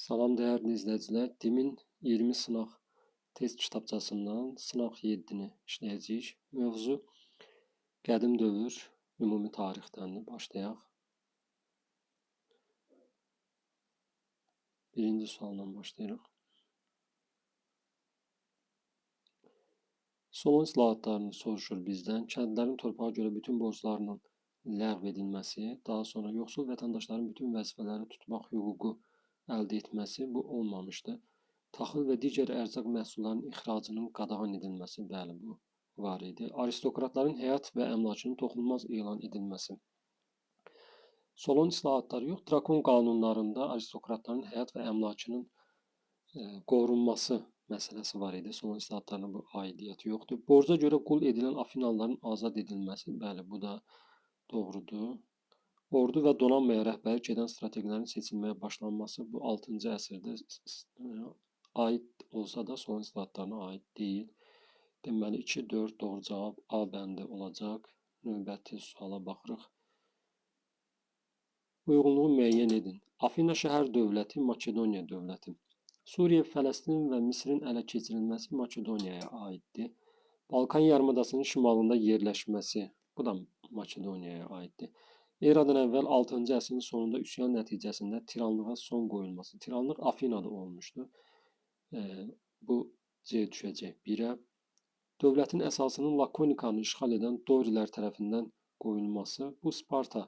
Salam dəyərli izləyicilər. Dimin 20 sınaq test kitabçasından sınaq 7-ni işləyəcəyik. Mövzu qədim dövr, ümumi tarixdəndir. Başlayaq. Birinci sualla başlayırıq. Solon islahatlarını soruşur bizdən. Kəndlərin torpağa görə bütün borclarının ləğv edilməsi, daha sonra yoxsul vətəndaşların bütün vəzifələri tutmaq hüququ əldə etməsi bu olmamışdı. Taxıl və digər ərzaq məhsullarının ixracının qadağan edilməsi, bəli, bu var idi. Aristokratların həyat və əmlakının toxunulmaz elan edilməsi. Solon islahatları yox, Drakon qanunlarında aristokratların həyat və əmlakının qorunması məsələsi var idi. Solon islahatlarına bu aidiyyəti yoxdur. Borca görə qul edilən Afinalıların azad edilməsi, bəli, bu da doğrudur. Ordu və donanmaya rəhbərlik edən strateqlərin seçilməyə başlanması bu 6-cı əsrdə aid olsa da Solon islahatlarına aid deyil. Deməli 2, 4 doğru cavab A bəndi olacaq. Növbəti suala baxırıq. Uyğunluğu müəyyən edin. Afina şəhər dövləti, Makedoniya dövləti. Suriya, Fələstin və Misrin ələ keçirilməsi Makedoniyaya aiddir. Balkan yarımadasının şimalında yerləşməsi, bu da Makedoniyaya aiddir. Eradan əvvəl 6-cı əsrin sonunda üsyan nəticəsində tiranlığa son qoyulması. Tiranlıq Afinada olmuşdu. Bu C düşəcək 1-ə. Dövlətin əsasının Lakonikanı işğal edən Dorilər tərəfindən qoyulması. Bu Sparta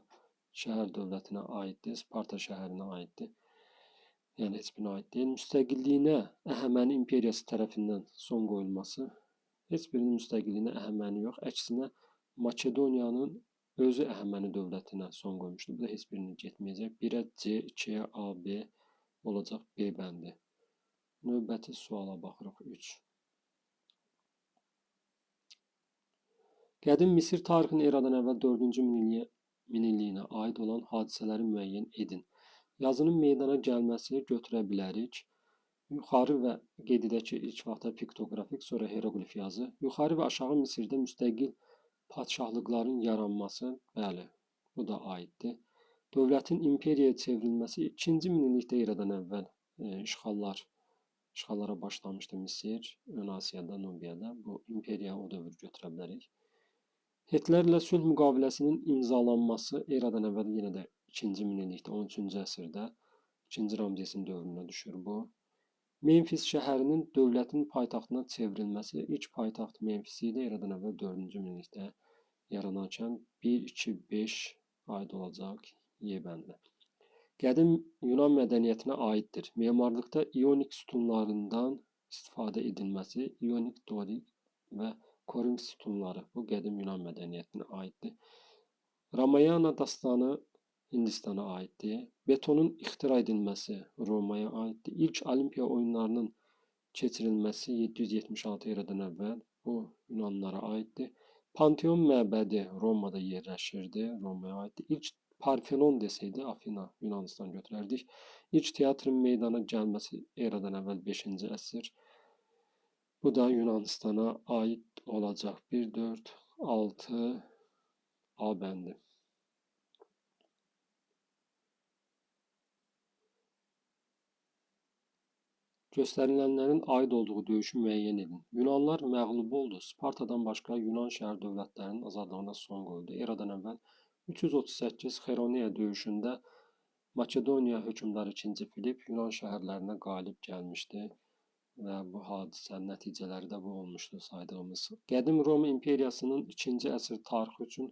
şəhər dövlətinə aiddir. Sparta şəhərinə aiddir. Yəni heç birinə aid deyil. Müstəqilliyinə Əhəməni imperiyası tərəfindən son qoyulması. Heç birinin müstəqilliyinə Əhəməni yox. Əksinə Makedoniyanın özü Əhəməni dövlətinə son qoymuşdu. Bu da heç birinin getməyəcək. 1-ə C, 2-yə A, B olacaq B bəndi. Növbəti suala baxırıq 3. Qədim Misir tarixinin eradan əvvəl 4-cü minilliyinə aid olan hadisələri müəyyən edin. Yazının meydana gəlməsi götürə bilərik. Yuxarı və qeyd edək ki, ilk vaxtda piktoqrafik, sonra hieroqlif yazı. Yuxarı və aşağı Misirdə müstəqil padşahlıqların yaranması, bəli, bu da aiddir. Dövlətin imperiyaya çevrilməsi 2-ci minillikdə eradan əvvəl işğallara başlamışdı Misir, Ön Asiyada, Nubiyada. Bu imperiya o dövr götürə bilərik. Hitlerlə sülh müqaviləsinin imzalanması eradan əvvəl yenə də 2-ci minillikdə, 13-cü əsrdə 2-ci Ramzesin dövrünə düşür bu. Memfis şəhərinin dövlətin paytaxtına çevrilməsi, ilk paytaxt Memfis idi, eradan əvvəl 4-cü minillikdə yaranarkən 1, 2, 5 aid olacaq Y bəndi. Qədim Yunan mədəniyyətinə aiddir. Memarlıqda ionik sütunlarından istifadə edilməsi, ionik, dorik və korinf sütunları bu qədim Yunan mədəniyyətinə aiddir. Ramayana dastanı Hindistana aiddir. Betonun ixtira edilməsi Romaya aiddir. İlk Olimpiya oyunlarının keçirilməsi 776 eradan əvvəl bu Yunanlılara aiddir. Panteon məbədi Romada yerləşirdi, Romaya aiddir. İlk Parfenon desəydi Afina, Yunanistan götürərdik. İlk teatrın meydana gəlməsi eradan əvvəl 5-ci əsr. Bu da Yunanistana aid olacaq. 1, 4, 6 A bəndi. Göstərilənlərin aid olduğu döyüşü müəyyən edin. Yunanlar məğlub oldu. Spartadan başqa Yunan şəhər dövlətlərinin azadlığına son qoyuldu. Eradan əvvəl 338 Xeroneya döyüşündə Makedoniya hökmdarı 2-ci Filip Yunan şəhərlərinə qalib gəlmişdi və bu hadisənin nəticələri də bu olmuşdu saydığımız. Qədim Roma imperiyasının 2-ci əsr tarixi üçün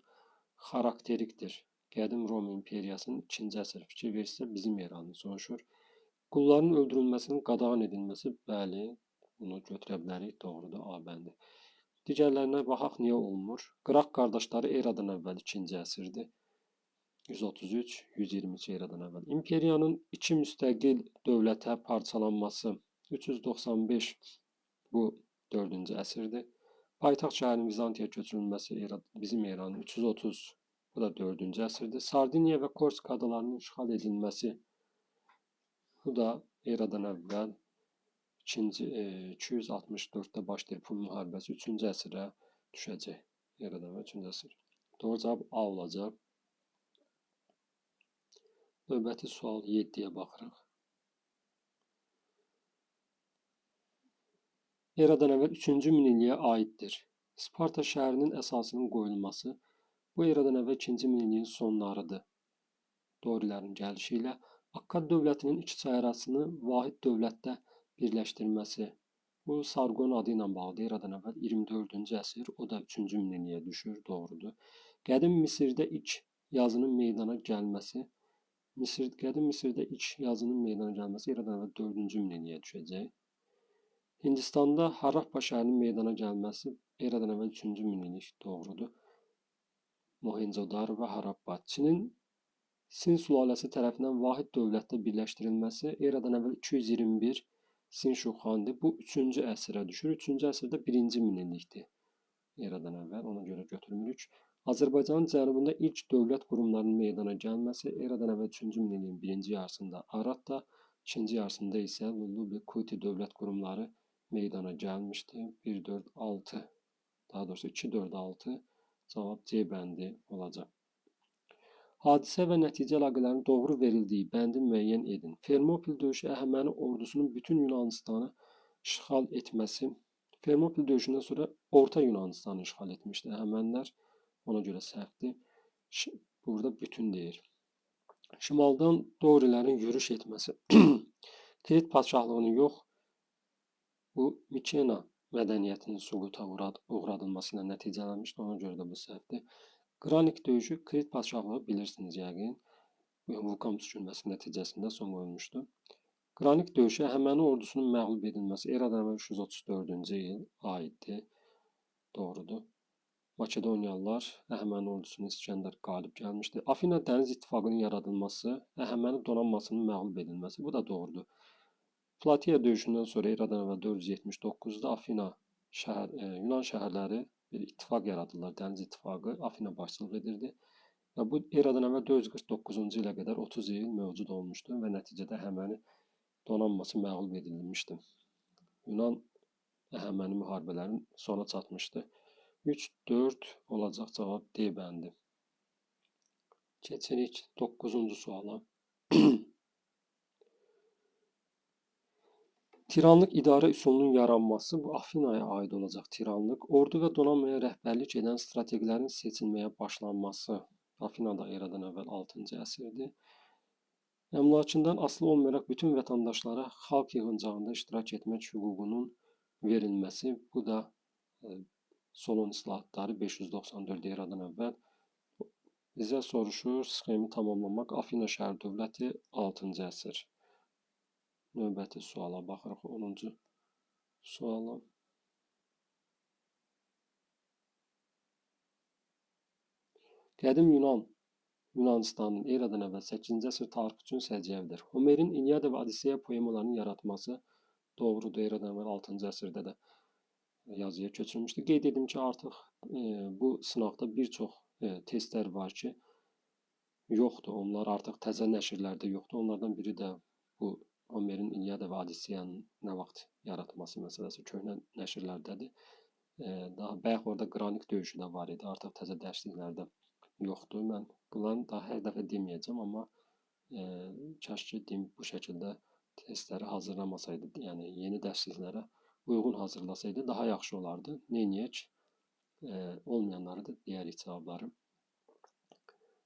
xarakterikdir. Qədim Roma imperiyasının 2-ci əsr fikir verirsə bizim eranı soruşur. Qulların öldürülməsinin qadağan edilməsi, bəli, bunu götürə bilərik, doğrudur, A bəndi. Digərlərinə baxaq, niyə olmur? Qıraq qardaşları eradan əvvəl 2-ci əsrdir. 133, 122 eradan əvvəl. İmperiyanın 2 müstəqil dövlətə parçalanması 395 bu 4-cü əsrdir. Paytaxt şəhərin Vizantiya köçürülməsi bizim eranı 330 bu da 4-cü əsrdir. Sardiniya və Korsika adalarının işğal edilməsi bu da eradan əvvəl 264-də başlayır Pun müharibəsi 3-cü əsrə düşəcək. Eradan əvvəl 3-cü əsr. Doğru cavab A olacaq. Növbəti sual 7-yə baxırıq. eradan əvvəl 3-cü minilliyə aiddir. Sparta şəhərinin əsasının qoyulması bu eradan əvvəl 2-ci minilliyin sonlarıdır. Dorilərin gəlişi ilə Akkad dövlətinin iki çay arasını vahid dövlətdə birləşdirməsi. Bu Sargon adı ilə bağlıdır. Eradan əvvəl 24-cü əsr, o da 3-cü minilliyə düşür, doğrudur. Qədim Misirdə ilk yazının meydana gəlməsi, qədim Misirdə ilk yazının meydana gəlməsi eradan əvvəl 4-cü minilliyə düşəcək. Hindistanda Harappa şəhərinin meydana gəlməsi eradan əvvəl 3-cü minillik, doğrudur. Mohenjo-daro və Harappa. Çinin Sin sülaləsi tərəfindən vahid dövlətdə birləşdirilməsi eradan əvvəl 221 Sin Şuxandır. Bu 3-cü əsrə düşür. 3-cü əsrdə 1-ci minillikdir. Eradan əvvəl, ona görə götürmürük. Azərbaycanın cənubunda ilk dövlət qurumlarının meydana gəlməsi eradan əvvəl 3-cü minilliyin 1-ci yarısında Aratda, 2-ci yarısında isə Lullubi, Kuti dövlət qurumları meydana gəlmişdi. 1-4-6, daha doğrusu 2-4-6 cavab C bəndi olacaq. Hadisə və nəticə əlaqələrinin doğru verildiyi bəndi müəyyən edin. Fermopil döyüşü Əhəməni ordusunun bütün Yunanistanı işğal etməsi. Fermopil döyüşündən sonra Orta Yunanistanı işğal etmişdi Əhəmənilər. Ona görə səhvdir. Burada bütün deyir. Şimaldan Dorilərin yürüş etməsi. Krit padşahlığının yox, bu Mikena mədəniyyətinin süquta uğradılması ilə nəticələnmişdir. Ona görə də bu səhvdir. Qranik döyüşü Krit padşahlığı bilirsiniz yəqin. Vulkan püskürməsi nəticəsində son qoyulmuşdu. Qranik döyüşü Əhəməni ordusunun məğlub edilməsi eradan əvvəl 334-cü il aiddir. Doğrudur. Makedoniyalılar Əhəməni ordusunu İskəndər qalib gəlmişdi. Afina dəniz ittifaqının yaradılması, Əhəməni donanmasının məğlub edilməsi. Bu da doğrudur. Plateya döyüşündən sonra eradan əvvəl 479-da Afina Yunan şəhərləri bir ittifaq yaradırlar. Dəniz ittifaqı Afina başçılıq edirdi. Və bu eradan əvvəl 449-cu ilə qədər 30 il mövcud olmuşdu və nəticədə Əhəməni donanması məğlub edilmişdi. Yunan Əhəməni müharibələrinin sona çatmışdı. 3-4 olacaq cavab D bəndi. Keçirik 9-cu suala. Tiranlıq idarə üsulunun yaranması, bu Afinaya aid olacaq tiranlıq. Ordu və donanmaya rəhbərlik edən strateqlərin seçilməyə başlanması. Afinada eradan əvvəl 6-cı əsrdir. Əmlakından asılı olmayaraq bütün vətəndaşlara xalq yığıncağında iştirak etmək hüququnun verilməsi. Bu da Solon islahatları 594 eradan əvvəl. Bizə soruşur, sxemi tamamlamaq. Afina şəhər dövləti 6-cı əsr. Növbəti suala baxırıq, 10-cu suala. Qədim Yunanistanın eradan əvvəl 8-ci əsr tarixi üçün səciyyəvidir. Homerin İlyada və Odiseya poemalarını yaratması doğrudur. Eradan əvvəl 6-cı əsrdə də yazıya köçürülmüşdü. Qeyd edim ki, artıq bu sınaqda bir çox testlər var ki, yoxdur. Onlar artıq təzə nəşrlərdə yoxdur. Onlardan biri də bu Homerin İlyada və Odiseyanın nə vaxt yaratması məsələsi köhnə nəşrlərdədir. Daha bayaq orada qranik döyüşü də var idi. Artıq təzə dərsliklərdə yoxdur. Mən bunları daha hər dəfə deməyəcəm, amma kaş ki bu şəkildə testləri hazırlamasaydı, yəni yeni dərsliklərə uyğun hazırlasaydı daha yaxşı olardı. Neyniyək? Olmayanları da deyərik cavabları.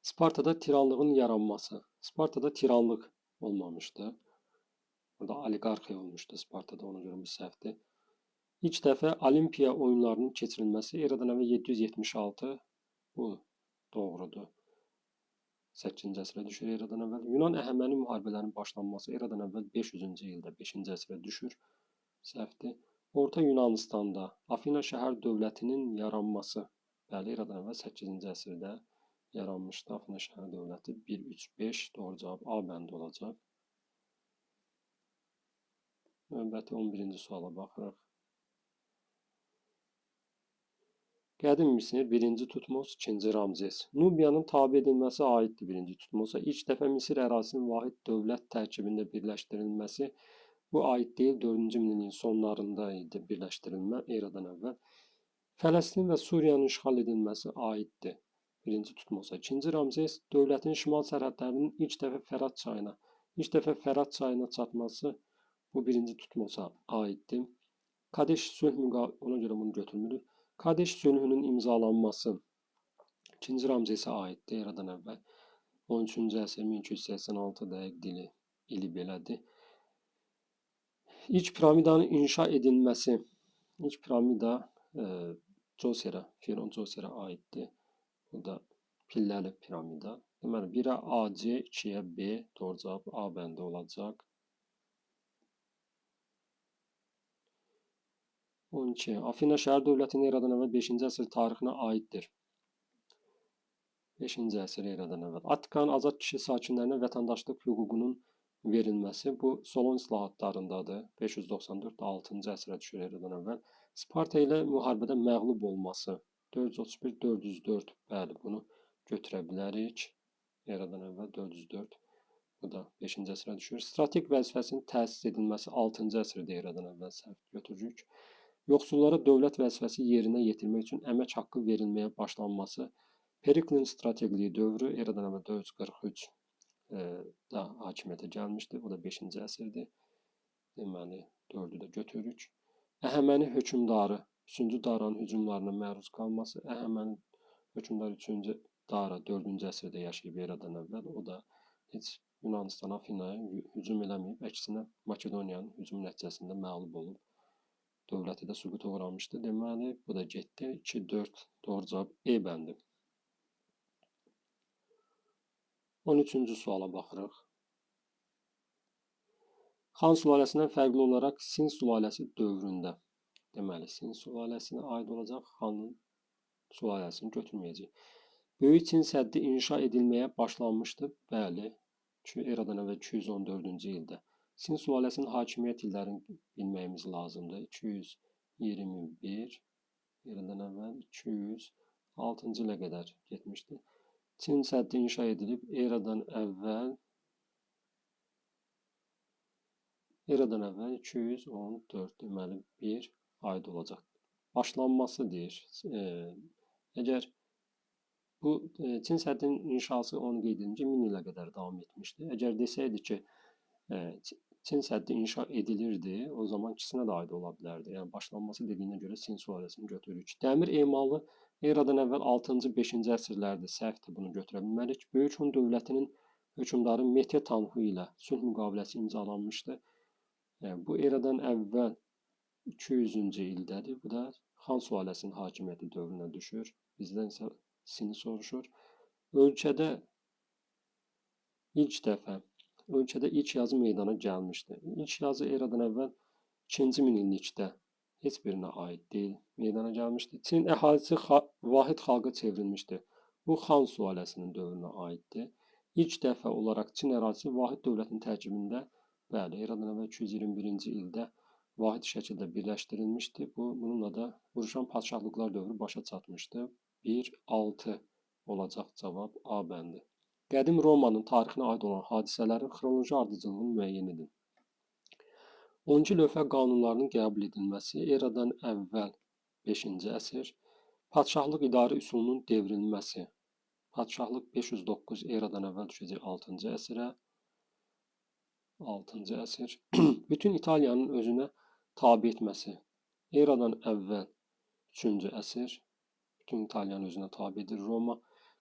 Spartada tiranlığın yaranması. Spartada tiranlıq olmamışdı. Burada oliqarxiya olmuşdu Spartada, ona görə bu səhvdir. İlk dəfə Olimpiya oyunlarının keçirilməsi eradan əvvəl 776, bu doğrudur. 8-ci əsrə düşür eradan əvvəl. Yunan Əhəməni müharibələrinin başlanması eradan əvvəl 500-cü ildə 5-ci əsrə düşür. Səhvdir. Orta Yunanistanda Afina şəhər dövlətinin yaranması, bəli, eradan əvvəl 8-ci əsrdə yaranmışdı Afina şəhər dövləti. 1-3-5 doğru cavab A bəndi olacaq. Növbəti 11-ci suala baxırıq. Qədim Misir 1-ci Tutmos, 2-ci Ramzes. Nubiyanın tabe edilməsi aiddir 1-ci Tutmosa. İlk dəfə Misir ərazisinin vahid dövlət tərkibində birləşdirilməsi bu aid deyil. 4-cü minilliyin sonlarında idi birləşdirilmə eradan əvvəl. Fələstin və Suriyanın işğal edilməsi aiddir 1-ci Tutmosa. 2-ci Ramzes dövlətin şimal sərhədlərinin ilk dəfə Fərat çayına çatması bu 1-ci Tutmosa aiddir. Kadeş ona görə bunu götürmürük. Kadeş sülhünün imzalanması 2-ci Ramzesə aiddir eradan əvvəl. 13-cü əsr 1286 dəqiq ili belədir. İlk piramidanın inşa edilməsi, ilk piramida Coserə, Firon Coserə aiddir. Bu da pilləli piramida. Deməli, 1-ə AC, 2-yə B, doğru cavab A bəndi olacaq. 12. Afina şəhər dövlətinin eradan əvvəl 5-ci əsr tarixinə aiddir. 5-ci əsr eradan əvvəl. Attikanın azad kişi sakinlərinə vətəndaşlıq hüququnun verilməsi bu Solon islahatlarındadır. 594-6-cı əsrə düşür eradan əvvəl. Sparta ilə müharibədə məğlub olması 431-404. Bəli, bunu götürə bilərik. Eradan əvvəl 404. Bu da 5-ci əsrə düşür. Strateq vəzifəsinin təsis edilməsi 6-cı əsrdə eradan əvvəl səhv götürürük. Yoxsullara dövlət vəzifəsi yerinə yetirmək üçün əmək haqqı verilməyə başlanması Periklin strateqliyi dövrü eradan əvvəl 443 da hakimiyyətə gəlmişdi. O da 5-ci əsrdir. Deməli, 4-ü də götürürük. Əhəməni hökmdarı 3-cü Daranın hücumlarına məruz qalması. Əhəməni hökmdarı 3-cü Dara 4-cü əsrdə yaşayıb eradan əvvəl. O da heç Yunanistan, Afinaya hücum eləməyib. Əksinə Makedoniyanın hücum nəticəsində məğlub olub. Dövləti də süquta uğramışdı. Deməli, bu da getdi. 2-4 doğru cavab E bəndi. 13-cü suala baxırıq. Xan sülaləsindən fərqli olaraq Sin sülaləsi dövründə, deməli, Sin sülaləsinə aid olacaq, Xanın sülaləsini götürməyəcək. Böyük Çin səddi inşa edilməyə başlanmışdı. Bəli, eradan əvvəl 214-cü ildə. Sin sülaləsinin hakimiyyət illərini bilməyimiz lazımdır. 221, eradan əvvəl 206-cı ilə qədər getmişdi. Çin səddi inşa edilib eradan əvvəl 214, deməli 1 aid olacaq. Başlanması deyir. Əgər bu Çin səddinin inşası onu qeyd edincə 1000 ilə qədər davam etmişdi. Əgər desəydi ki, Çin səddi inşa edilirdi, o zaman ikisinə də aid ola bilərdi. Yəni başlanması dediyinə görə Sin sülaləsini götürürük. Dəmir emalı eradan əvvəl 6-cı, 5-ci əsrlərdə səhvdir, bunu götürə bilmərik. Böyük Hun dövlətinin hökmdarı Mete Tanhu ilə sülh müqaviləsi imzalanmışdı. Bu eradan əvvəl 200-cü ildədir. Bu da Xan sülaləsinin hakimiyyəti dövrünə düşür. Bizdən isə Sini soruşur. Ölkədə ilk yazı meydana gəlmişdi. İlk yazı eradan əvvəl 2-ci minillikdə heç birinə aid deyil, meydana gəlmişdi. Çin əhalisi vahid xalqa çevrilmişdi. Bu Xan sülaləsinin dövrünə aiddir. İlk dəfə olaraq Çin ərazisi vahid dövlətin tərkibində, bəli, eradan əvvəl 221-ci ildə vahid şəkildə birləşdirilmişdi. Bununla da vuruşan padşahlıqlar dövrü başa çatmışdı. 1-6 olacaq cavab A bəndi. Qədim Romanın tarixinə aid olan hadisələrin xronoloji ardıcıllığını müəyyən edin. 12 lövhə qanunlarının qəbul edilməsi eradan əvvəl 5-ci əsr, padşahlıq idarə üsulunun devrilməsi, padşahlıq 509 eradan əvvəl düşəcək 6-cı əsrə, 6-cı əsr, bütün İtaliyanın özünə tabe etməsi, eradan əvvəl 3-cü əsr, bütün İtaliyanın özünə tabedir Roma,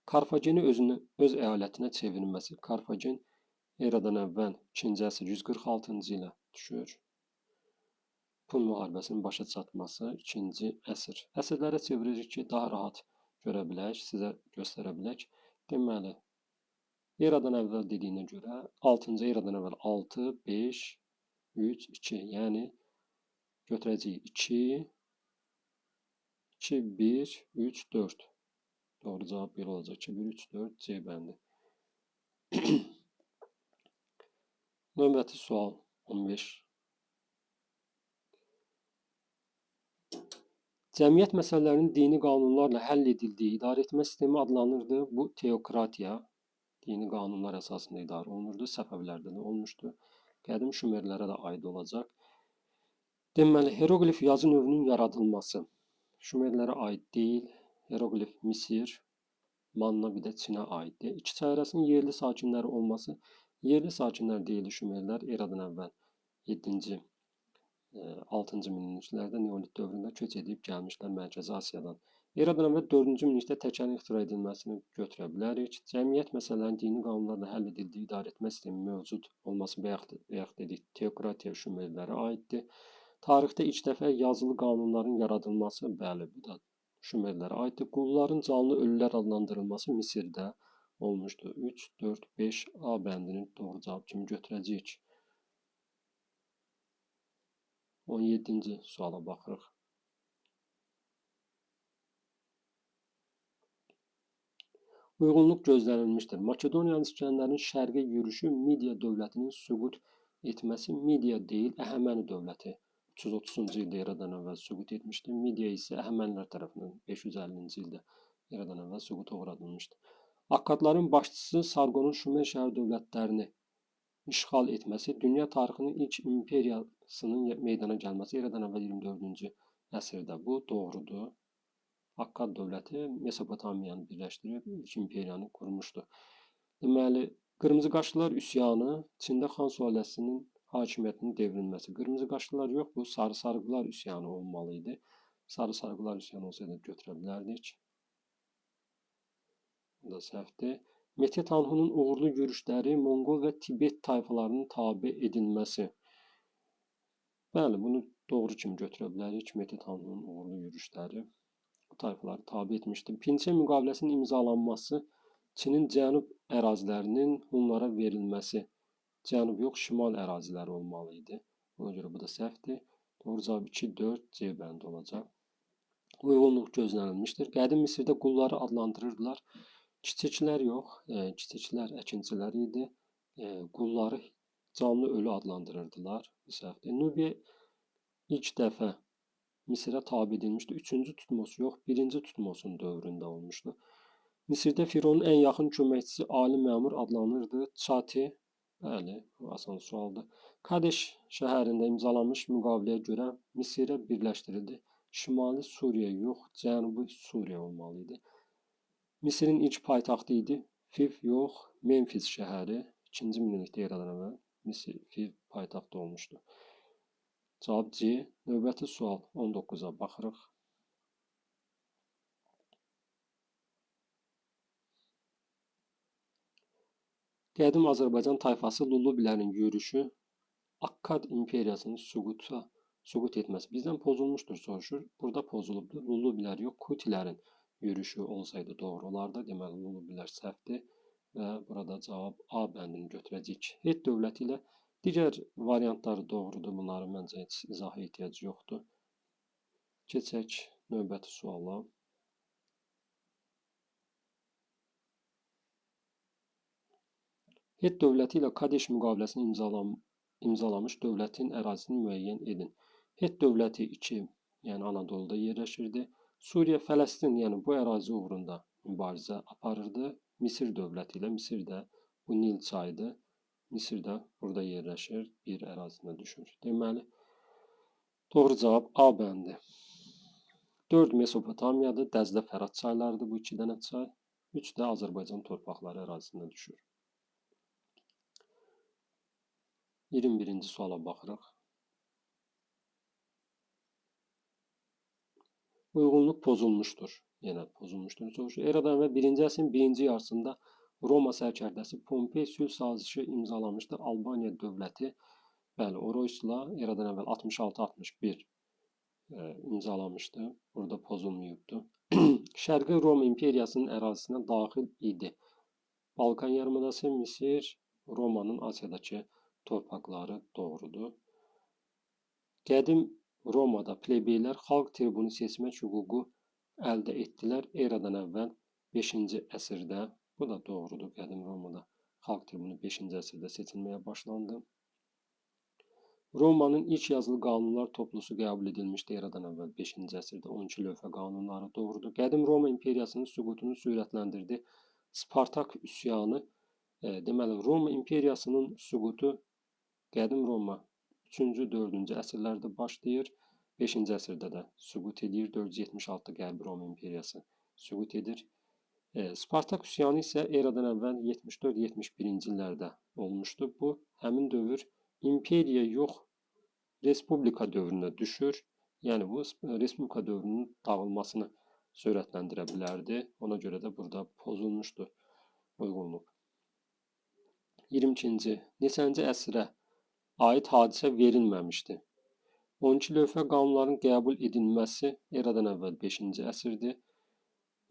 Karfageni öz əyalətinə çevrilməsi. Karfagen eradan əvvəl 2-ci əsr 146-cı ilə düşür. Pun müharibəsinin başa çatması 2-ci əsr. Əsrlərə çeviririk ki, daha rahat görə bilək, sizə göstərə bilək. Deməli, eradan əvvəl dediyinə görə 6-cı eradan əvvəl 6, 5, 3, 2. Yəni götürəcəyik 2, 2, 1, 3, 4. Doğru cavab belə olacaq. 2, 1, 3, 4, C bəndi. Növbəti sual 15. Cəmiyyət məsələlərinin dini qanunlarla həll edildiyi idarə etmə sistemi adlanırdı. Bu teokratiya, dini qanunlar əsasında idarə olunurdu. Səfəvilərdə də olmuşdu. Qədim Şumerlərə də aid olacaq. Deməli, heroqlif yazı növünün yaradılması Şumerlərə aid deyil. Heroqlif Misir, Manna bir də Çinə aiddir. İki çay arasının yerli sakinləri olması, yerli sakinlər deyildi Şumerlər eradan əvvəl 7-ci 6-cı minilliklərdə neolit dövründə köç edib gəlmişlər Mərkəzi Asiyadan. Eradan əvvəl 4-cü minillikdə təkənin ixtira edilməsini götürə bilərik. Cəmiyyət məsələlərin dini qanunlarla həll edildiyi idarəetmə sistemi mövcud olması bayaq dedik, teokratiya Şumerlərə aiddir. Tarixdə ilk dəfə yazılı qanunların yaradılması, bəli, bu da Şumerlərə aiddir. Qulların canlı ölülər adlandırılması Misirdə olmuşdur. 3, 4, 5 A bəndini doğru cavab kimi götürəcəyik. 17-ci suala baxırıq. Uyğunluq gözlənilmişdir. Makedoniyalı İskəndərin şərqə yürüşü Midiya dövlətinin süqut etməsi Midiya deyil, Əhəməni dövləti 330-cu ildə eradan əvvəl süqut etmişdir. Midiya isə Əhəmənilər tərəfindən 550-ci ildə eradan əvvəl süquta uğradılmışdır. Akkadların başçısı Sarqonun Şumer şəhər dövlətlərini işğal etməsi, dünya tarixinin ilk imperiyasının meydana gəlməsi eradan əvvəl 24-cü əsrdə. Bu doğrudur. Akkad dövləti Mesopotamiyanı birləşdirib ilk imperiyanı qurmuşdur. Deməli, qırmızı qaşlılar üsyanı Çində xan sülaləsinin hakimiyyətinin devrilməsi. Qırmızı qaşlılar yox, bu sarı sarıqlar üsyanı olmalı idi. Sarı sarıqlar üsyanı olsaydı götürə bilərdik. Bu da səhvdir. Metet Anhunun uğurlu yürüşləri Monqol və Tibet tayfalarının tabe edilməsi. Bəli, bunu doğru kimi götürə bilərik. Metet Anhunun uğurlu yürüşləri bu tayfaları tabe etmişdir. Pinçe müqaviləsinin imzalanması Çinin cənub ərazilərinin Hunlara verilməsi. Cənub yox, şimal əraziləri olmalı idi. Ona görə bu da səhvdir. Doğru cavab 2, 4 C bəndi olacaq. Uyğunluq gözlənilmişdir. Qədim Misirdə qulları adlandırırdılar. Kiçiklər yox, kiçiklər əkinçilər idi. Qulları canlı ölü adlandırırdılar. Səhvdir. Nubiya ilk dəfə Misirə tabe edilmişdi. 3-cü Tutmos yox, 1-ci Tutmosun dövründə olmuşdu. Misirdə Fironun ən yaxın köməkçisi ali məmur adlanırdı. Çati. Bəli, bu asan sualdır. Kadeş şəhərində imzalanmış müqaviləyə görə Misirə birləşdirildi. Şimali Suriya yox, Cənubi Suriya olmalı idi. Misirin ilk paytaxtı idi. Fiv yox, Memfis şəhəri 2-ci minillikdə eradan əvvəl Fiv paytaxtı olmuşdu. Cavab C. Növbəti sual 19-a baxırıq. Qədim Azərbaycan tayfası Lullubilərin yürüşü Akkad imperiyasının süqut etməsi bizdən pozulmuşdur soruşur. Burada pozulubdur. Lullubilər yox, Kutilərin yürüşü olsaydı doğru olardı. Deməli, Lullubilər səhvdir və burada cavab A bəndini götürəcəyik. Het dövləti ilə digər variantları doğrudur. Bunları məncə heç izaha ehtiyac yoxdur. Keçək növbəti suala. Het dövləti ilə Kadeş müqaviləsini imzalamış dövlətin ərazisini müəyyən edin. Het dövləti 2, yəni Anadoluda yerləşirdi. Suriya, Fələstin, yəni bu ərazi uğrunda mübarizə aparırdı. Misir dövləti ilə, Misir də bu Nil çayıdır. Misir də burada yerləşir, bir ərazisinə düşür. Deməli, doğru cavab A bəndi. 4 Mesopotamiyadır, Dəzlə, Fərat çaylarıdır bu 2 dənə çay. 3 də Azərbaycan torpaqları ərazisində düşür. 21-ci suala baxırıq. Uyğunluq pozulmuşdur. Yenə pozulmuşdur. Soruşur. Eradan əvvəl 1-ci əsrin 1-ci yarısında Roma sərkərdəsi Pompey sülh sazişi imzalamışdır. Albaniya dövləti, bəli, Oroyusla eradan əvvəl 66-61 imzalamışdı. Burada pozulmayıbdır. Şərqi Roma imperiyasının ərazisinə daxil idi. Balkan yarımadası, Misir, Romanın Asiyadakı torpaqları doğrudur. Qədim Romada plebeylər xalq tribunu seçmək hüququ əldə etdilər eradan əvvəl 5-ci əsrdə. Bu da doğrudur. Qədim Romada xalq tribunu 5-ci əsrdə seçilməyə başlandı. Romanın ilk yazılı qanunlar toplusu qəbul edilmişdi eradan əvvəl 5-ci əsrdə 12 lövhə qanunları doğrudur. Qədim Roma imperiyasının süqutunu sürətləndirdi. Spartak üsyanı, deməli Roma imperiyasının süqutu Qədim Roma 3-cü, 4-cü əsrlərdə başlayır. 5-ci əsrdə də süqut edir. 476 Qərbi Roma imperiyası süqut edir. Spartak üsyanı isə eradan əvvəl 74-71-ci illərdə olmuşdu. Bu həmin dövr imperiya yox, Respublika dövrünə düşür. Yəni bu Respublika dövrünün dağılmasını sürətləndirə bilərdi. Ona görə də burada pozulmuşdur uyğunluq. 22-ci. Neçənci əsrə aid hadisə verilməmişdi. 12 lövhə qanunların qəbul edilməsi eradan əvvəl 5-ci əsrdir.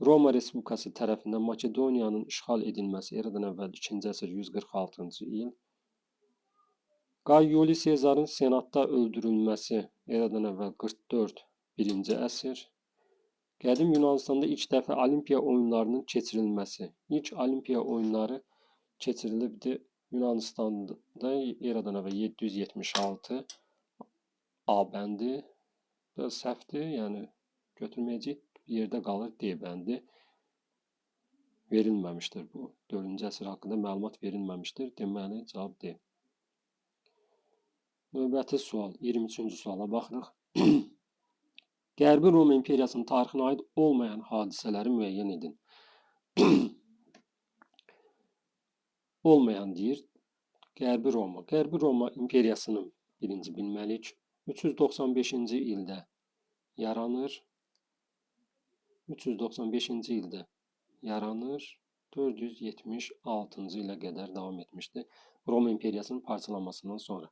Roma Respublikası tərəfindən Makedoniyanın işğal edilməsi eradan əvvəl 2-ci əsr 146-cı il. Qay Yuli Sezarın senatda öldürülməsi eradan əvvəl 44 1-ci əsr. Qədim Yunanistanda ilk dəfə Olimpiya oyunlarının keçirilməsi. İlk Olimpiya oyunları keçirilibdi Yunanistanda eradan əvvəl 776 A bəndi. Bu səhvdir, yəni götürməyəcək, yerdə qalır D bəndi. Verilməmişdir bu. 4-cü əsr haqqında məlumat verilməmişdir. Deməli cavab D. Növbəti sual, 23-cü suala baxırıq. Qərbi Roma İmperiyasının tarixinə aid olmayan hadisələri müəyyən edin. Olmayan deyir. Qərbi Roma. Qərbi Roma İmperiyasının birinci bilməliyik. 395-ci ildə yaranır. 395-ci ildə yaranır. 476-cı ilə qədər davam etmişdi. Roma İmperiyasının parçalanmasından sonra.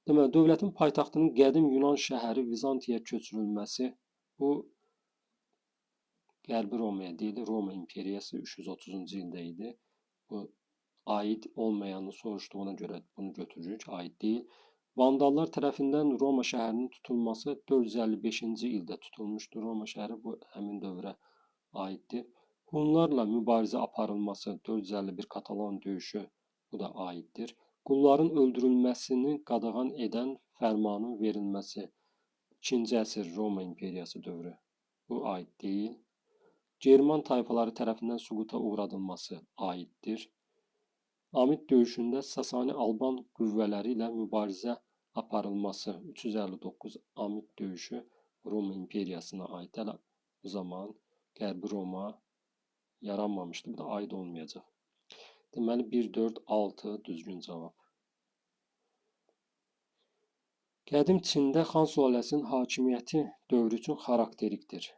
Deməli, dövlətin paytaxtının qədim Yunan şəhəri Vizantiya köçürülməsi bu Qərbi Romaya deyilir. Roma İmperiyası 330-cu ildə idi. Bu aid olmayanı soruşduğuna görə bunu götürürük. Aid deyil. Vandallar tərəfindən Roma şəhərinin tutulması 455-ci ildə tutulmuşdur. Roma şəhəri bu həmin dövrə aiddir. Hunlarla mübarizə aparılması 451 Katalan döyüşü bu da aiddir. Qulların öldürülməsini qadağan edən fərmanın verilməsi 2-ci əsr Roma İmperiyası dövrü. Bu aid deyil. German tayfaları tərəfindən süquta uğradılması aiddir. Amid döyüşündə Sasani Alban qüvvələri ilə mübarizə aparılması 359 Amid döyüşü Roma İmperiyasına aid. Hələ bu zaman Qərbi Roma yaranmamışdı. Bu da aid olmayacaq. Deməli 1, 4, 6 düzgün cavab. Qədim Çində xan sülaləsinin hakimiyyəti dövrü üçün xarakterikdir.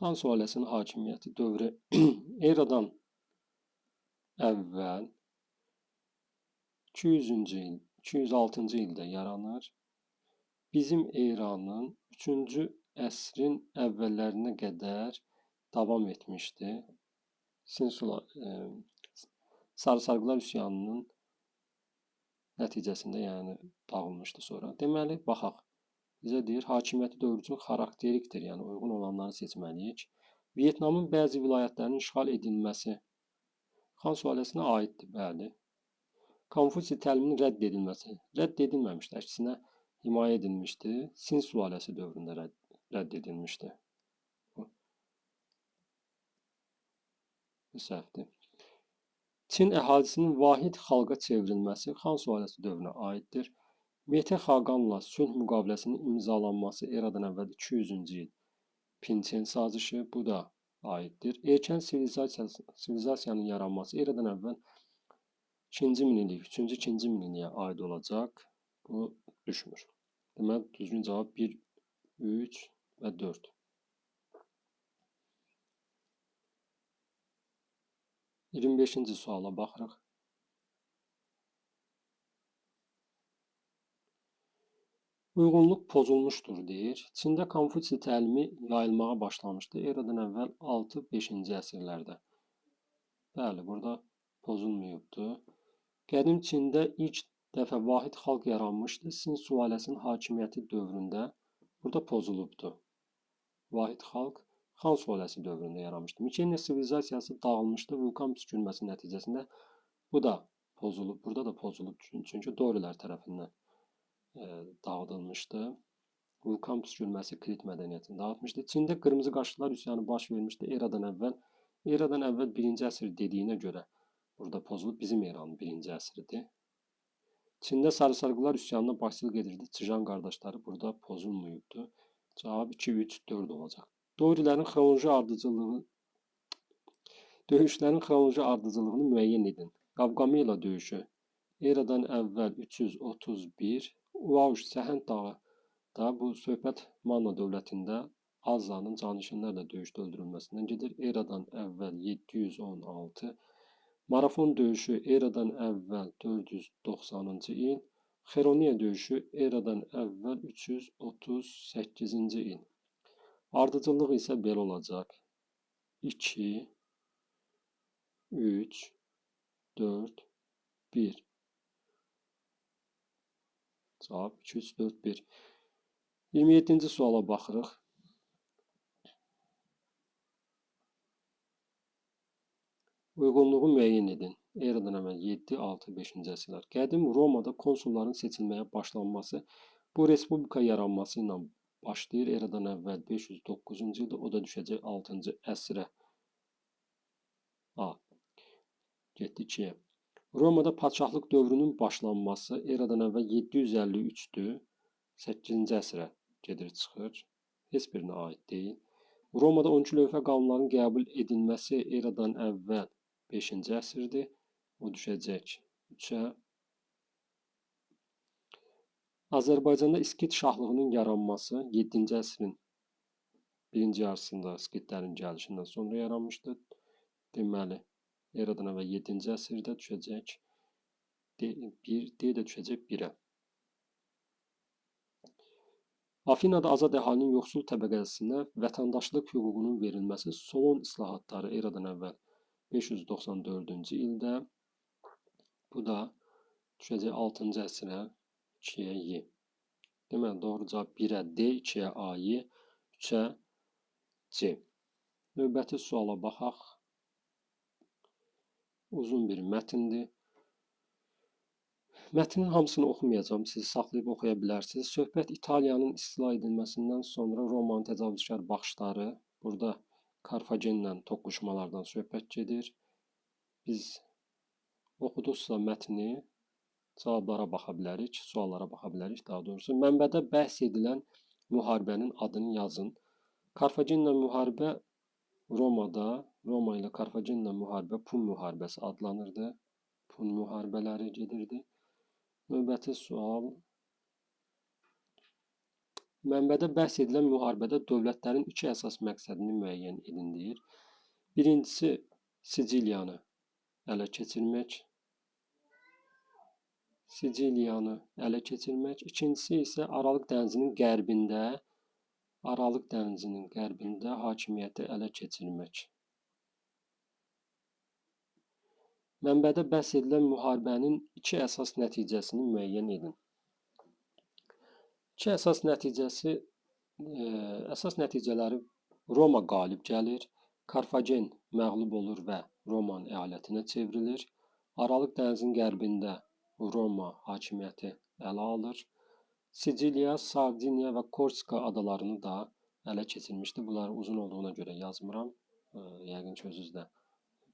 Xan sülaləsinin hakimiyyəti dövrü eradan əvvəl 200-cü il, 206-cı ildə yaranır. Bizim eranın 3-cü əsrin əvvəllərinə qədər davam etmişdi. Sarısaqlar üsyanının nəticəsində yəni dağılmışdı sonra. Deməli, baxaq. Bizə deyir, hakimiyyəti dövrü üçün xarakterikdir, yəni uyğun olanları seçməliyik. Vyetnamın bəzi vilayətlərinin işğal edilməsi xan sülaləsinə aiddir, bəli. Konfutsi təliminin rədd edilməsi rədd edilməmişdi, əksinə himayə edilmişdi. Sin sülaləsi dövründə rədd edilmişdi. Bu səhvdir. Çin əhalisinin vahid xalqa çevrilməsi xan sülaləsi dövrünə aiddir. Mete Xaqanla sülh müqaviləsinin imzalanması eradan əvvəl 200-cü il. Pinçen sazişi bu da aiddir. Erkən sivilizasiyanın yaranması eradan əvvəl 2-ci minillik, 3-cü, 2-ci minilliyə aid olacaq. Bu düşmür. Deməli, düzgün cavab 1, 3 və 4. İyirmi 5-ci suala baxırıq. Uyğunluq pozulmuşdur deyir. Çində Konfutsi təlimi yayılmağa başlamışdı. Eradan əvvəl 6-5-ci əsrlərdə. Bəli, burada pozulmayıbdı. Qədim Çində ilk dəfə vahid xalq yaranmışdı. Sin sülaləsinin hakimiyyəti dövründə burada pozulubdu. Vahid xalq xan sülaləsi dövründə yaranmışdı. Mikenya sivilizasiyası dağılmışdı. Vulkan püskürməsi nəticəsində bu da pozulub. Burada da pozulub. Çünki Dorilər tərəfindən dağıdılmışdı. Vulkan püskürməsi Krit mədəniyyətini dağıtmışdı. Çində qırmızı qaşlılar üsyanı baş vermişdi eradan əvvəl. Eradan əvvəl 1-ci əsr dediyinə görə burada pozulub bizim eranın 1-ci əsridir. Çində sarısaqlar üsyanına başçılıq edirdi. Çijan qardaşları burada pozulmayıbdı. Cavab 2, 3, 4 olacaq. Dorilərin xronoloji ardıcıllığı döyüşlərin xronoloji ardıcıllığını müəyyən edin. Qavqamela döyüşü eradan əvvəl 331 Uauş Səhənd dağı da bu söhbət Manna dövlətində Azzanın canişinlərlə döyüşdə öldürülməsindən gedir. Eradan əvvəl 716 Marafon döyüşü eradan əvvəl 490-cı il, Xeroniya döyüşü eradan əvvəl 338-ci il. Ardıcıllıq isə belə olacaq. 2, 3, 4, 1. Cavab 2, 3, 4, 1. 27-ci suala baxırıq. Uyğunluğu müəyyən edin. Eradan əvvəl 7, 6, 5-ci əsrlər. Qədim Romada konsulların seçilməyə başlanması bu respublika yaranması ilə başlayır. Eradan əvvəl 509-cu ildə, o da düşəcək 6-cı əsrə. A. Getdi 2-yə. Romada padşahlıq dövrünün başlanması eradan əvvəl 753-dür. 8-ci əsrə gedir çıxır. Heç birinə aid deyil. Romada 12 lövhə qanunların qəbul edilməsi eradan əvvəl 5-ci əsrdir. O düşəcək 3-ə. Azərbaycanda İskit şahlığının yaranması 7-ci əsrin birinci yarısında İskitlərin gəlişindən sonra yaranmışdır. Deməli, eradan əvvəl 7-ci əsrdə düşəcək 1, D də düşəcək 1-ə. Afinada azad əhalinin yoxsul təbəqəsinə vətəndaşlıq hüququnun verilməsi Solon islahatları eradan əvvəl 594-cü ildə, bu da düşəcək 6-cı əsrə 2-yə Y. Deməli, doğru cavab 1-ə D, 2-yə A, Y, 3-ə C. Növbəti suala baxaq. Uzun bir mətndir. Mətnin hamısını oxumayacağım, siz saxlayıb oxuya bilərsiniz. Söhbət İtaliyanın istila edilməsindən sonra Romanın təcavüzkar baxışları, burada Karfagenlə toqquşmalardan söhbət gedir. Biz oxuduqsa mətni cavablara baxa bilərik, suallara baxa bilərik daha doğrusu. Mənbədə bəhs edilən müharibənin adını yazın. Karfagenlə müharibə Romada, Roma ilə Karfagenlə müharibə Pun müharibəsi adlanırdı. Pun müharibələri gedirdi. Növbəti sual. Mənbədə bəhs edilən müharibədə dövlətlərin iki əsas məqsədini müəyyən edin deyir. Birincisi, Siciliyanı ələ keçirmək. İkincisi isə Aralıq dənizinin qərbində hakimiyyəti ələ keçirmək. Mənbədə bəhs edilən müharibənin iki əsas nəticəsini müəyyən edin. İki əsas nəticələri Roma qalib gəlir, Karfagen məğlub olur və Romanın əyalətinə çevrilir. Aralıq dənizin qərbində Roma hakimiyyəti ələ alır. Siciliya, Sardiniya və Korsika adalarını da ələ keçirmişdi. Bunlar uzun olduğuna görə yazmıram. Yəqin ki, özünüz də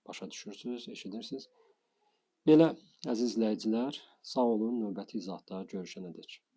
başa düşürsünüz, eşidirsiniz. Belə, əziz izləyicilər, sağ olun, növbəti izahda görüşənədək.